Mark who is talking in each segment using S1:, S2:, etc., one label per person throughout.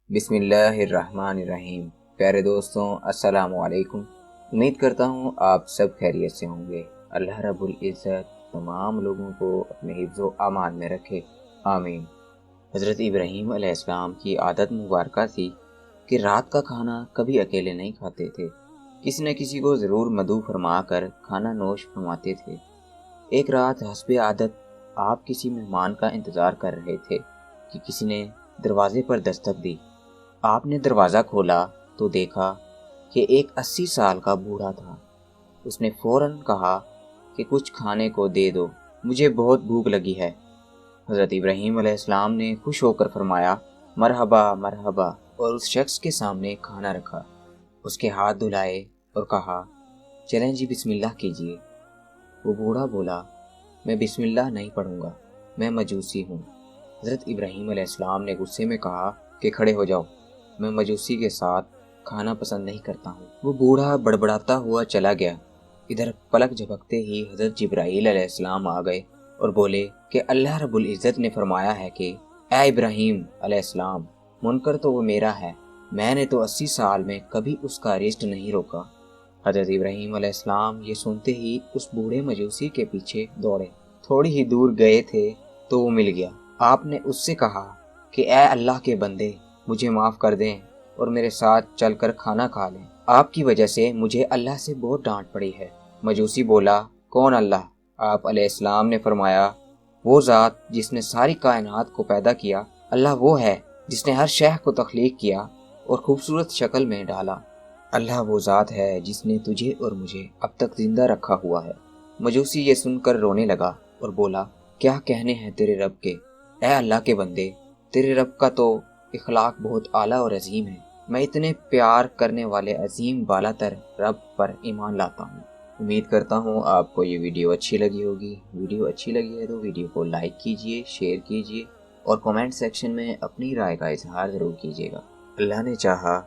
S1: बिस्मिल्लाहिर्रहमानिर्रहीम। प्यारे दोस्तों, अस्सलाम वालेकुम। उम्मीद करता हूँ आप सब खैरियत से होंगे। अल्लाह रब्बुल इज़्ज़त तमाम लोगों को अपने हिफ्ज़ व अमान में रखे, आमीन। हज़रत इब्राहीम अलैहिस्सलाम की आदत मुबारक थी कि रात का खाना कभी अकेले नहीं खाते थे, किसी न किसी को ज़रूर मदऊ फरमा कर खाना नोश फरमाते थे। एक रात हस्बे आदत आप किसी मेहमान का इंतज़ार कर रहे थे कि किसी ने दरवाज़े पर दस्तक दी। आपने दरवाज़ा खोला तो देखा कि एक 80 साल का बूढ़ा था। उसने फ़ौरन कहा कि कुछ खाने को दे दो, मुझे बहुत भूख लगी है। हज़रत इब्राहीम अलैहिस्सलाम ने खुश होकर फरमाया, मरहबा मरहबा, और उस शख्स के सामने खाना रखा। उसके हाथ धुलाए और कहा, चलें जी, बिस्मिल्लाह कीजिए। वो बूढ़ा बोला, मैं बिस्मिल्लाह नहीं पढ़ूंगा, मैं मजूसी हूँ। हज़रत इब्राहीम अलैहिस्सलाम ने गुस्से में कहा कि खड़े हो जाओ, मैं मजूसी के साथ खाना पसंद नहीं करता हूँ। वो बूढ़ा बड़बड़ाता हुआ चला गया। इधर पलक झपकते ही हज़रत जिब्राईल अलैहिस्सलाम आ गए और बोले कि अल्लाह रब्बुल इज़्ज़त ने फरमाया है कि ए इब्राहीम अलैहिस्सलाम, मुनकर तो वो मेरा है, मैंने तो 80 साल में कभी उसका रिज़्क नहीं रोका। हज़रत इब्राहीम अलैहिस्सलाम ये सुनते ही उस बूढ़े मजूसी के पीछे दौड़े। थोड़ी ही दूर गए थे तो वो मिल गया। आपने उससे कहा कि ए अल्लाह के बंदे, मुझे माफ़ कर दें और मेरे साथ चलकर खाना खा लें। आपकी वजह से मुझे अल्लाह से बहुत डांट पड़ी है। मजूसी बोला, कौन अल्लाह? आप अलैहिस्सलाम ने फरमाया, वो ज़ात जिसने सारी कायनात को पैदा किया, अल्लाह वो है जिसने हर शय को तख्लीक किया और खूबसूरत शक्ल में डाला। अल्लाह वो ज़ात है जिसने तुझे और मुझे अब तक जिंदा रखा हुआ है। मजूसी ये सुनकर रोने लगा और बोला, क्या कहने हैं तेरे रब के, ए अल्लाह के बंदे, तेरे रब का तो इखलाक बहुत आला और अजीम है। मैं इतने प्यार करने वाले अजीम बालातर रब पर ईमान लाता हूँ। उम्मीद करता हूँ आपको ये वीडियो अच्छी लगी होगी। वीडियो अच्छी लगी है तो वीडियो को लाइक कीजिए, शेयर कीजिए और कमेंट सेक्शन में अपनी राय का इजहार ज़रूर कीजिएगा। अल्लाह ने चाहा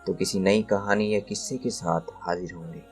S1: तो किसी नई कहानी या किस्से के साथ हाजिर होंगे।